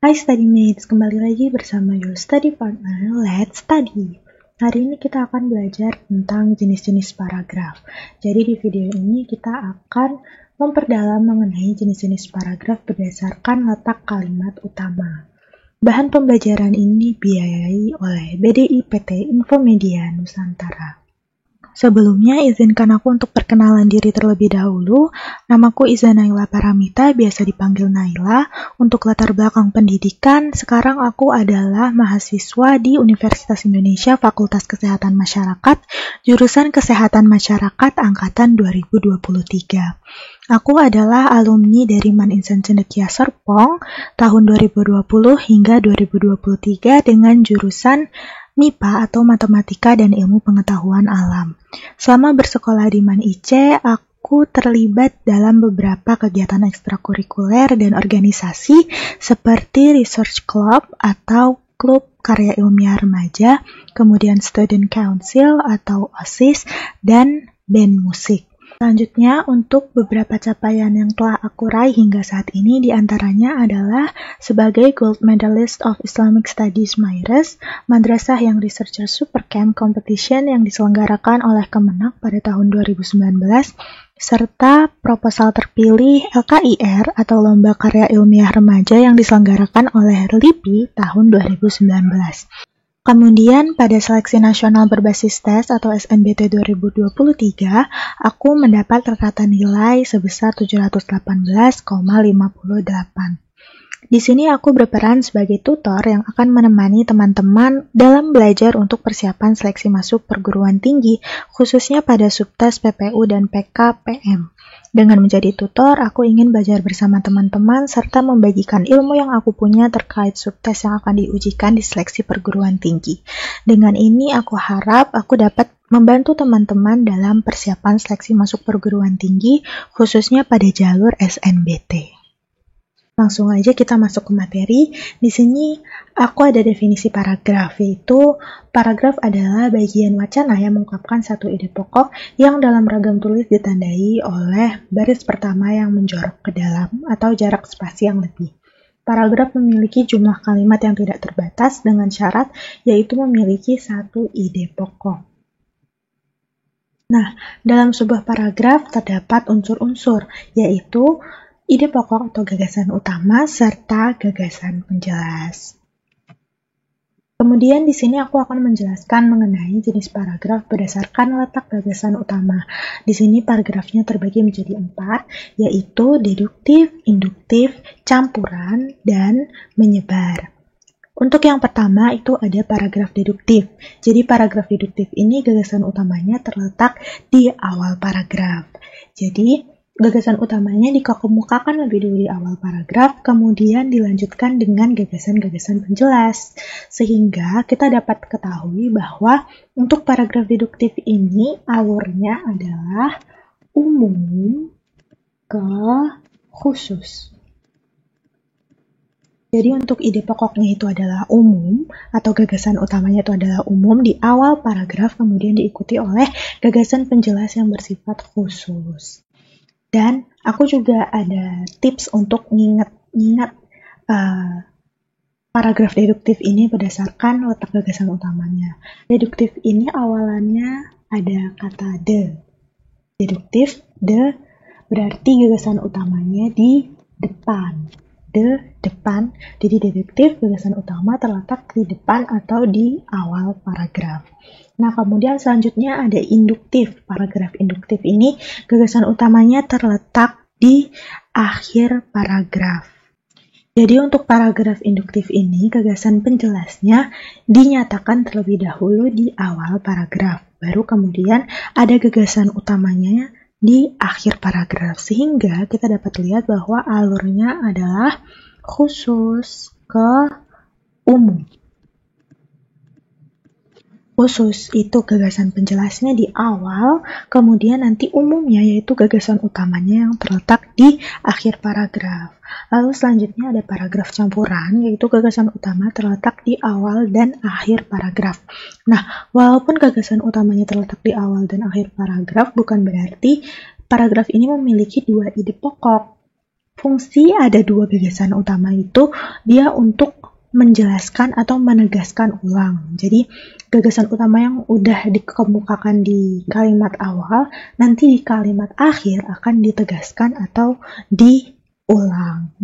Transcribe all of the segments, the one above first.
Hai Studymates, kembali lagi bersama your study partner, Let's Study. Hari ini kita akan belajar tentang jenis-jenis paragraf. Jadi di video ini kita akan memperdalam mengenai jenis-jenis paragraf berdasarkan letak kalimat utama. Bahan pembelajaran ini dibiayai oleh BDI PT Infomedia Nusantara. Sebelumnya, izinkan aku untuk perkenalan diri terlebih dahulu. Namaku Iza Naila Paramita, biasa dipanggil Naila. Untuk latar belakang pendidikan, sekarang aku adalah mahasiswa di Universitas Indonesia Fakultas Kesehatan Masyarakat, jurusan Kesehatan Masyarakat Angkatan 2023. Aku adalah alumni dari Maninsan Cendekia Serpong tahun 2020 hingga 2023 dengan jurusan MIPA atau Matematika dan Ilmu Pengetahuan Alam. Selama bersekolah di MAN-IC, aku terlibat dalam beberapa kegiatan ekstrakurikuler dan organisasi seperti Research Club atau Klub Karya Ilmiah Remaja, kemudian Student Council atau OSIS, dan band musik. Selanjutnya, untuk beberapa capaian yang telah aku raih hingga saat ini, diantaranya adalah sebagai Gold Medalist of Islamic Studies MAIRES, Madrasah Young Researcher Supercamp Competition yang diselenggarakan oleh Kemenak pada tahun 2019, serta proposal terpilih LKIR atau Lomba Karya Ilmiah Remaja yang diselenggarakan oleh LIPI tahun 2019. Kemudian pada seleksi nasional berbasis tes atau SNBT 2023, aku mendapat rata nilai sebesar 718,58. Di sini aku berperan sebagai tutor yang akan menemani teman-teman dalam belajar untuk persiapan seleksi masuk perguruan tinggi, khususnya pada subtes PPU dan PKPM. Dengan menjadi tutor, aku ingin belajar bersama teman-teman serta membagikan ilmu yang aku punya terkait subtes yang akan diujikan di seleksi perguruan tinggi. Dengan ini, aku harap aku dapat membantu teman-teman dalam persiapan seleksi masuk perguruan tinggi, khususnya pada jalur SNBT. Langsung aja kita masuk ke materi. Di sini aku ada definisi paragraf, yaitu paragraf adalah bagian wacana yang mengungkapkan satu ide pokok yang dalam ragam tulis ditandai oleh baris pertama yang menjorok ke dalam atau jarak spasi yang lebih. Paragraf memiliki jumlah kalimat yang tidak terbatas dengan syarat yaitu memiliki satu ide pokok. Nah, dalam sebuah paragraf terdapat unsur-unsur, yaitu ide pokok atau gagasan utama serta gagasan penjelas. Kemudian di sini aku akan menjelaskan mengenai jenis paragraf berdasarkan letak gagasan utama. Di sini paragrafnya terbagi menjadi 4, yaitu deduktif, induktif, campuran, dan menyebar. Untuk yang pertama itu ada paragraf deduktif. Jadi paragraf deduktif ini gagasan utamanya terletak di awal paragraf. Jadi gagasan utamanya dikemukakan lebih dulu di awal paragraf, kemudian dilanjutkan dengan gagasan-gagasan penjelas. Sehingga kita dapat ketahui bahwa untuk paragraf deduktif ini alurnya adalah umum ke khusus. Jadi untuk ide pokoknya itu adalah umum atau gagasan utamanya itu adalah umum di awal paragraf, kemudian diikuti oleh gagasan penjelas yang bersifat khusus. Dan aku juga ada tips untuk nginget paragraf deduktif ini berdasarkan letak gagasan utamanya. Deduktif ini awalannya ada kata the. Deduktif, the, berarti gagasan utamanya di depan. The, depan. Jadi deduktif, gagasan utama terletak di depan atau di awal paragraf. Nah, kemudian selanjutnya ada induktif. Paragraf induktif ini gagasan utamanya terletak di akhir paragraf. Jadi untuk paragraf induktif ini gagasan penjelasnya dinyatakan terlebih dahulu di awal paragraf. Baru kemudian ada gagasan utamanya di akhir paragraf. Sehingga kita dapat lihat bahwa alurnya adalah khusus ke umum. Khusus itu gagasan penjelasnya di awal, kemudian nanti umumnya yaitu gagasan utamanya yang terletak di akhir paragraf. Lalu selanjutnya ada paragraf campuran, yaitu gagasan utama terletak di awal dan akhir paragraf. Nah, walaupun gagasan utamanya terletak di awal dan akhir paragraf, bukan berarti paragraf ini memiliki dua ide pokok. Fungsi ada dua gagasan utama itu, dia untuk menjelaskan atau menegaskan ulang. Jadi, gagasan utama yang udah dikemukakan di kalimat awal, nanti di kalimat akhir akan ditegaskan atau diulang.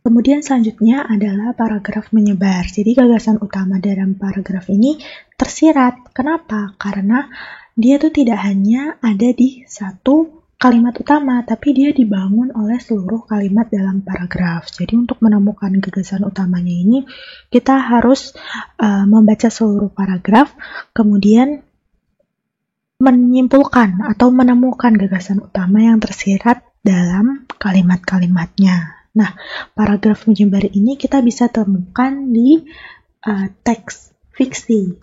Kemudian selanjutnya adalah paragraf menyebar. Jadi, gagasan utama dalam paragraf ini tersirat. Kenapa? Karena dia tuh tidak hanya ada di satu kalimat utama, tapi dia dibangun oleh seluruh kalimat dalam paragraf. Jadi untuk menemukan gagasan utamanya ini, kita harus membaca seluruh paragraf, kemudian menyimpulkan atau menemukan gagasan utama yang tersirat dalam kalimat-kalimatnya. Nah, paragraf menyebar ini kita bisa temukan di teks fiksi,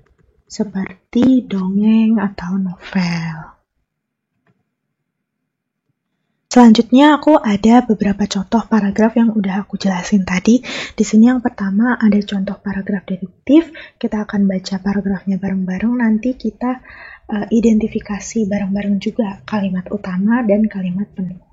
seperti dongeng atau novel. Selanjutnya aku ada beberapa contoh paragraf yang udah aku jelasin tadi. Di sini yang pertama ada contoh paragraf deduktif. Kita akan baca paragrafnya bareng-bareng. Nanti kita identifikasi bareng-bareng juga kalimat utama dan kalimat pendukung.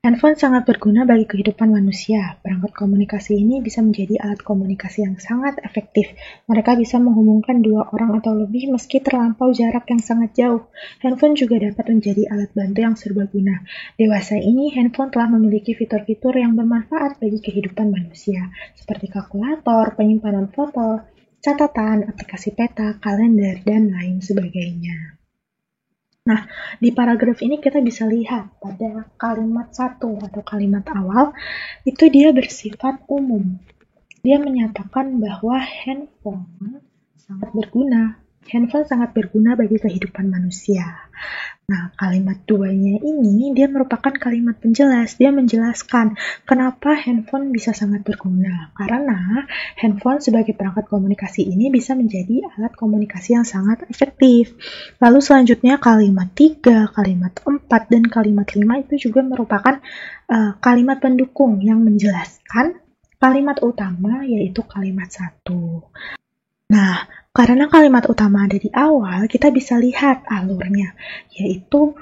Handphone sangat berguna bagi kehidupan manusia. Perangkat komunikasi ini bisa menjadi alat komunikasi yang sangat efektif. Mereka bisa menghubungkan dua orang atau lebih meski terlampau jarak yang sangat jauh. Handphone juga dapat menjadi alat bantu yang serbaguna. Dewasa ini, handphone telah memiliki fitur-fitur yang bermanfaat bagi kehidupan manusia, seperti kalkulator, penyimpanan foto, catatan, aplikasi peta, kalender, dan lain sebagainya. Nah, di paragraf ini kita bisa lihat pada kalimat 1 atau kalimat awal, itu dia bersifat umum. Dia menyatakan bahwa handphone sangat berguna. Handphone sangat berguna bagi kehidupan manusia. Nah, kalimat 2-nya ini dia merupakan kalimat penjelas. Dia menjelaskan kenapa handphone bisa sangat berguna. Karena handphone sebagai perangkat komunikasi ini bisa menjadi alat komunikasi yang sangat efektif. Lalu selanjutnya kalimat 3, kalimat 4, dan kalimat 5 itu juga merupakan kalimat pendukung yang menjelaskan kalimat utama, yaitu kalimat 1. Nah, karena kalimat utama ada di awal, kita bisa lihat alurnya, yaitu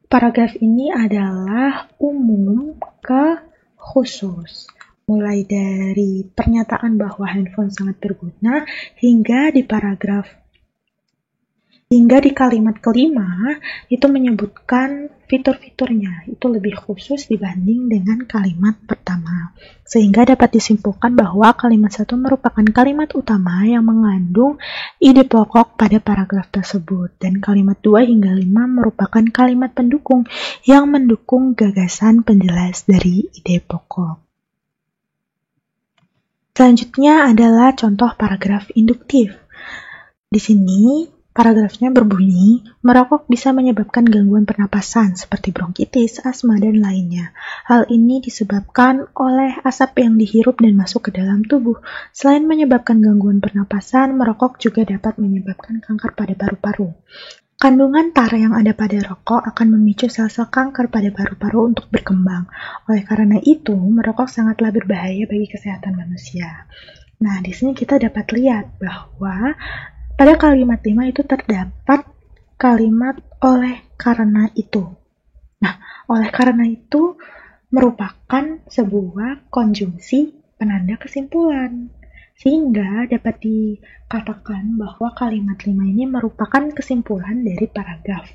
paragraf ini adalah umum ke khusus. Mulai dari pernyataan bahwa handphone sangat berguna, hingga di kalimat kelima, itu menyebutkan fitur-fiturnya, itu lebih khusus dibanding dengan kalimat pertama. Sehingga dapat disimpulkan bahwa kalimat 1 merupakan kalimat utama yang mengandung ide pokok pada paragraf tersebut. Dan kalimat 2 hingga 5 merupakan kalimat pendukung yang mendukung gagasan penjelas dari ide pokok. Selanjutnya adalah contoh paragraf induktif. Di sini, paragrafnya berbunyi, merokok bisa menyebabkan gangguan pernapasan seperti bronkitis, asma, dan lainnya. Hal ini disebabkan oleh asap yang dihirup dan masuk ke dalam tubuh. Selain menyebabkan gangguan pernapasan, merokok juga dapat menyebabkan kanker pada paru-paru. Kandungan tar yang ada pada rokok akan memicu sel-sel kanker pada paru-paru untuk berkembang. Oleh karena itu, merokok sangatlah berbahaya bagi kesehatan manusia. Nah, di sini kita dapat lihat bahwa pada kalimat 5 itu terdapat kalimat oleh karena itu. Nah, oleh karena itu merupakan sebuah konjungsi penanda kesimpulan. Sehingga dapat dikatakan bahwa kalimat 5 ini merupakan kesimpulan dari paragraf.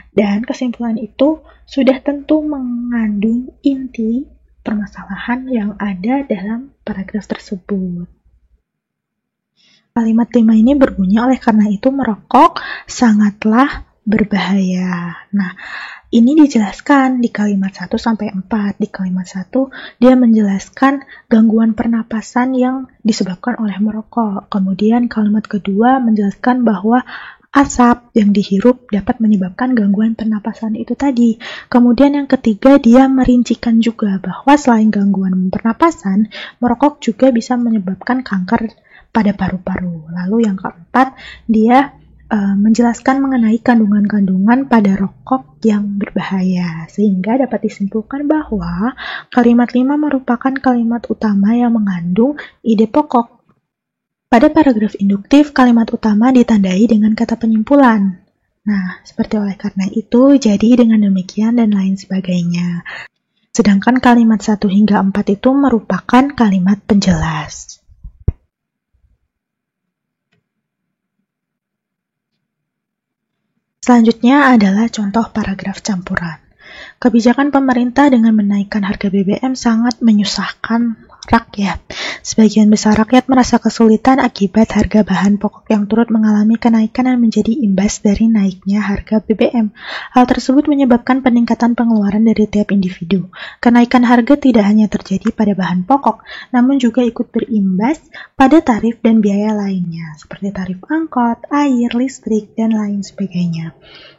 Dan kesimpulan itu sudah tentu mengandung inti permasalahan yang ada dalam paragraf tersebut. Kalimat 5 ini berbunyi, oleh karena itu merokok sangatlah berbahaya. Nah, ini dijelaskan di kalimat 1-4. Di kalimat 1, dia menjelaskan gangguan pernapasan yang disebabkan oleh merokok. Kemudian kalimat kedua menjelaskan bahwa asap yang dihirup dapat menyebabkan gangguan pernapasan itu tadi. Kemudian yang ketiga, dia merincikan juga bahwa selain gangguan pernapasan, merokok juga bisa menyebabkan kanker pada paru-paru. Lalu yang keempat, dia menjelaskan mengenai kandungan-kandungan pada rokok yang berbahaya. Sehingga dapat disimpulkan bahwa kalimat 5 merupakan kalimat utama yang mengandung ide pokok. Pada paragraf induktif, kalimat utama ditandai dengan kata penyimpulan. Nah, seperti oleh karena itu, jadi dengan demikian dan lain sebagainya. Sedangkan kalimat 1 hingga 4 itu merupakan kalimat penjelas. Selanjutnya adalah contoh paragraf campuran. Kebijakan pemerintah dengan menaikkan harga BBM sangat menyusahkan rakyat. Sebagian besar rakyat merasa kesulitan akibat harga bahan pokok yang turut mengalami kenaikan yang menjadi imbas dari naiknya harga BBM. Hal tersebut menyebabkan peningkatan pengeluaran dari tiap individu. Kenaikan harga tidak hanya terjadi pada bahan pokok, namun juga ikut berimbas pada tarif dan biaya lainnya, seperti tarif angkot, air, listrik, dan lain sebagainya.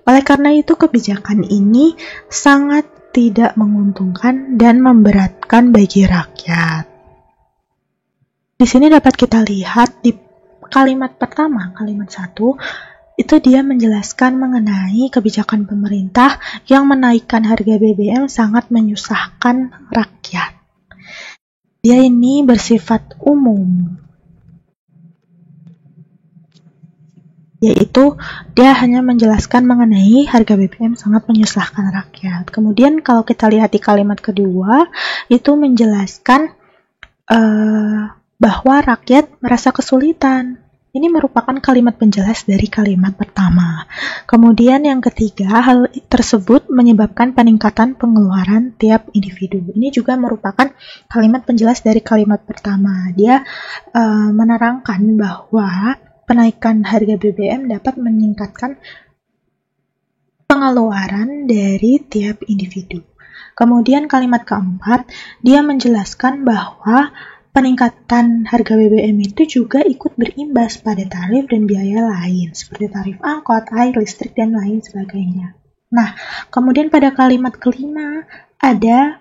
Oleh karena itu, kebijakan ini sangat tidak menguntungkan dan memberatkan bagi rakyat. Di sini dapat kita lihat di kalimat pertama, kalimat 1, itu dia menjelaskan mengenai kebijakan pemerintah yang menaikkan harga BBM sangat menyusahkan rakyat. Dia ini bersifat umum, yaitu dia hanya menjelaskan mengenai harga BBM sangat menyusahkan rakyat. Kemudian kalau kita lihat di kalimat kedua, itu menjelaskan bahwa rakyat merasa kesulitan. Ini merupakan kalimat penjelas dari kalimat pertama. Kemudian yang ketiga, hal tersebut menyebabkan peningkatan pengeluaran tiap individu. Ini juga merupakan kalimat penjelas dari kalimat pertama. Dia menerangkan bahwa penaikan harga BBM dapat meningkatkan pengeluaran dari tiap individu. Kemudian kalimat keempat, dia menjelaskan bahwa peningkatan harga BBM itu juga ikut berimbas pada tarif dan biaya lain, seperti tarif angkot, air, listrik, dan lain sebagainya. Nah, kemudian pada kalimat kelima, ada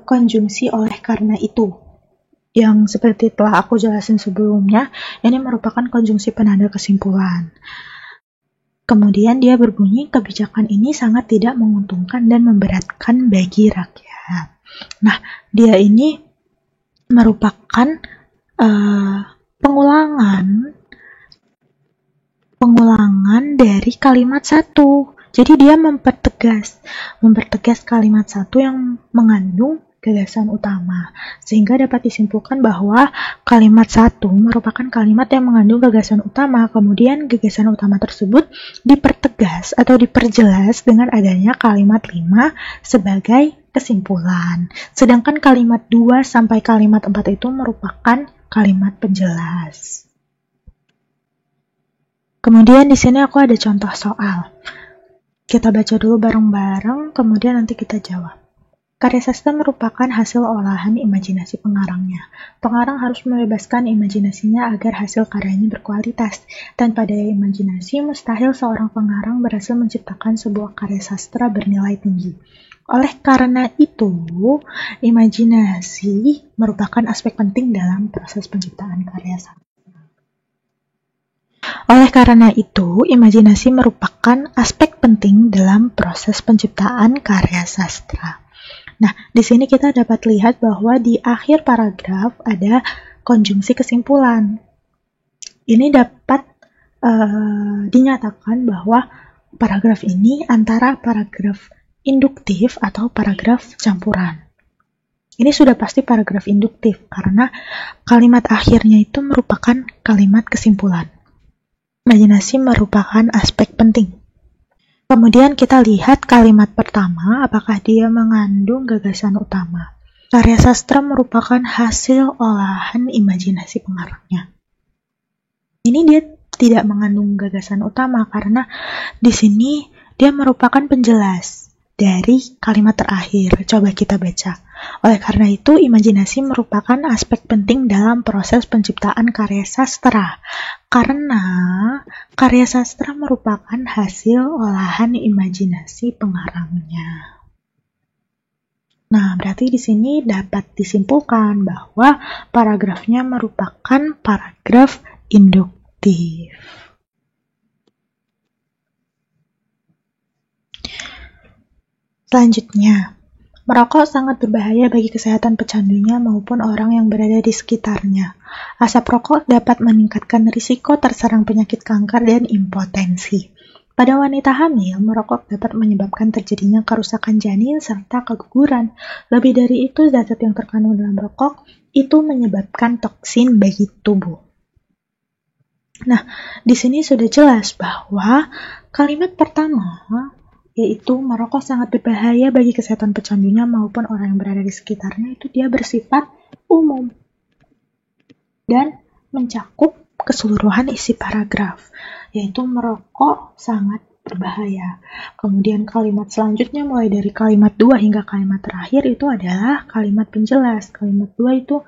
konjungsi oleh karena itu. Yang seperti telah aku jelasin sebelumnya, ini merupakan konjungsi penanda kesimpulan. Kemudian dia berbunyi, kebijakan ini sangat tidak menguntungkan dan memberatkan bagi rakyat. Nah, dia ini merupakan pengulangan dari kalimat 1. Jadi dia mempertegas kalimat 1 yang mengandung gagasan utama, sehingga dapat disimpulkan bahwa kalimat 1 merupakan kalimat yang mengandung gagasan utama. Kemudian gagasan utama tersebut dipertegas atau diperjelas dengan adanya kalimat 5 sebagai kesimpulan. Sedangkan kalimat 2 sampai kalimat 4 itu merupakan kalimat penjelas. Kemudian di sini aku ada contoh soal. Kita baca dulu bareng-bareng, kemudian nanti kita jawab. Karya sastra merupakan hasil olahan imajinasi pengarangnya. Pengarang harus membebaskan imajinasinya agar hasil karyanya berkualitas. Tanpa daya imajinasi, mustahil seorang pengarang berhasil menciptakan sebuah karya sastra bernilai tinggi. Oleh karena itu, imajinasi merupakan aspek penting dalam proses penciptaan karya sastra. Oleh karena itu, imajinasi merupakan aspek penting dalam proses penciptaan karya sastra. Nah, di sini kita dapat lihat bahwa di akhir paragraf ada konjungsi kesimpulan. Ini dapat dinyatakan bahwa paragraf ini antara paragraf induktif atau paragraf campuran. Ini sudah pasti paragraf induktif karena kalimat akhirnya itu merupakan kalimat kesimpulan. Imajinasi merupakan aspek penting. Kemudian kita lihat kalimat pertama, apakah dia mengandung gagasan utama. Karya sastra merupakan hasil olahan imajinasi pengarangnya. Ini dia tidak mengandung gagasan utama karena di sini dia merupakan penjelas dari kalimat terakhir. Coba kita baca. Oleh karena itu, imajinasi merupakan aspek penting dalam proses penciptaan karya sastra. Karena karya sastra merupakan hasil olahan imajinasi pengarangnya. Nah, berarti di sini dapat disimpulkan bahwa paragrafnya merupakan paragraf induktif. Selanjutnya, merokok sangat berbahaya bagi kesehatan pecandunya maupun orang yang berada di sekitarnya. Asap rokok dapat meningkatkan risiko terserang penyakit kanker dan impotensi. Pada wanita hamil, merokok dapat menyebabkan terjadinya kerusakan janin serta keguguran. Lebih dari itu, zat-zat yang terkandung dalam rokok itu menyebabkan toksin bagi tubuh. Nah, di sini sudah jelas bahwa kalimat pertama, yaitu merokok sangat berbahaya bagi kesehatan pecandunya maupun orang yang berada di sekitarnya, itu dia bersifat umum dan mencakup keseluruhan isi paragraf, yaitu merokok sangat berbahaya. Kemudian kalimat selanjutnya mulai dari kalimat 2 hingga kalimat terakhir itu adalah kalimat penjelas. Kalimat 2 itu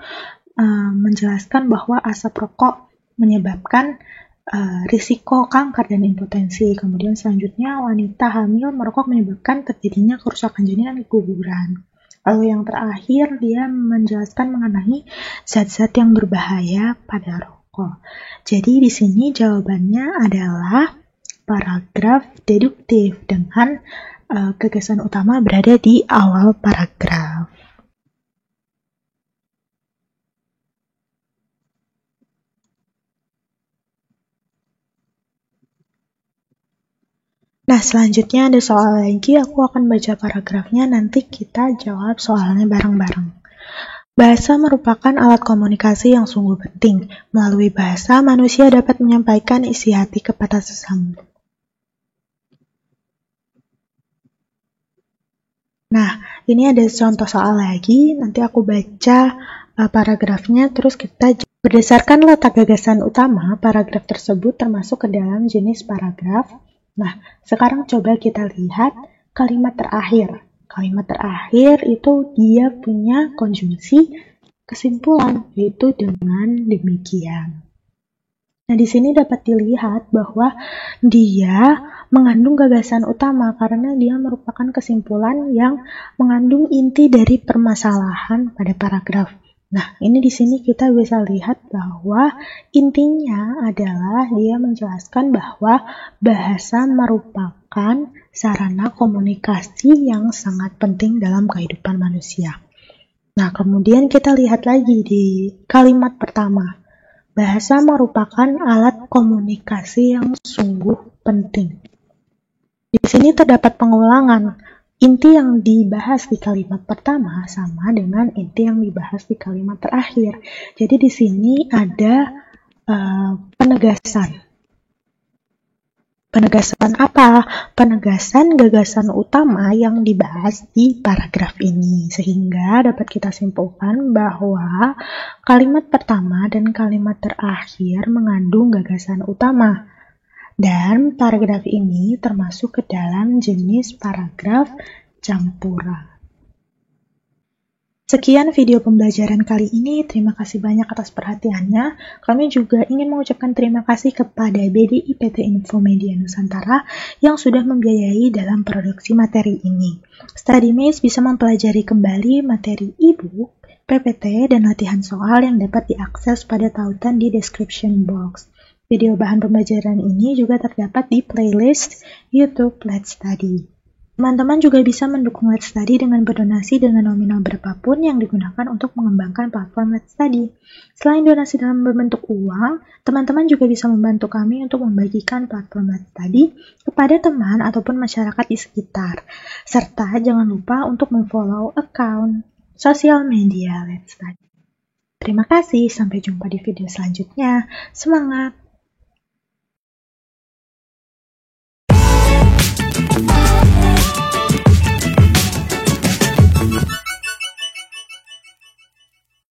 menjelaskan bahwa asap rokok menyebabkan risiko kanker dan impotensi. Kemudian selanjutnya wanita hamil merokok menyebabkan terjadinya kerusakan janin dan keguguran. Lalu yang terakhir dia menjelaskan mengenai zat-zat yang berbahaya pada rokok. Jadi di sini jawabannya adalah paragraf deduktif dengan gagasan utama berada di awal paragraf. Nah, selanjutnya ada soal lagi, aku akan baca paragrafnya, nanti kita jawab soalnya bareng-bareng. Bahasa merupakan alat komunikasi yang sungguh penting. Melalui bahasa, manusia dapat menyampaikan isi hati kepada sesama. Nah, ini ada contoh soal lagi, nanti aku baca paragrafnya, terus kita berdasarkan letak gagasan utama, paragraf tersebut termasuk ke dalam jenis paragraf. Nah, sekarang coba kita lihat kalimat terakhir. Kalimat terakhir itu dia punya konjungsi kesimpulan, yaitu dengan demikian. Nah, di sini dapat dilihat bahwa dia mengandung gagasan utama karena dia merupakan kesimpulan yang mengandung inti dari permasalahan pada paragraf. Nah, ini di sini kita bisa lihat bahwa intinya adalah dia menjelaskan bahwa bahasa merupakan sarana komunikasi yang sangat penting dalam kehidupan manusia. Nah, kemudian kita lihat lagi di kalimat pertama. Bahasa merupakan alat komunikasi yang sungguh penting. Di sini terdapat pengulangan. Inti yang dibahas di kalimat pertama sama dengan inti yang dibahas di kalimat terakhir. Jadi di sini ada penegasan. Penegasan apa? Penegasan gagasan utama yang dibahas di paragraf ini. Sehingga dapat kita simpulkan bahwa kalimat pertama dan kalimat terakhir mengandung gagasan utama. Dan paragraf ini termasuk ke dalam jenis paragraf campuran. Sekian video pembelajaran kali ini. Terima kasih banyak atas perhatiannya. Kami juga ingin mengucapkan terima kasih kepada BDI PT Infomedia Nusantara yang sudah membiayai dalam produksi materi ini. StudyMaze bisa mempelajari kembali materi e-book, PPT, dan latihan soal yang dapat diakses pada tautan di description box. Video bahan pembelajaran ini juga terdapat di playlist YouTube Let's Study. Teman-teman juga bisa mendukung Let's Study dengan berdonasi dengan nominal berapapun yang digunakan untuk mengembangkan platform Let's Study. Selain donasi dalam bentuk uang, teman-teman juga bisa membantu kami untuk membagikan platform Let's Study kepada teman ataupun masyarakat di sekitar. Serta jangan lupa untuk memfollow account sosial media Let's Study. Terima kasih, sampai jumpa di video selanjutnya. Semangat!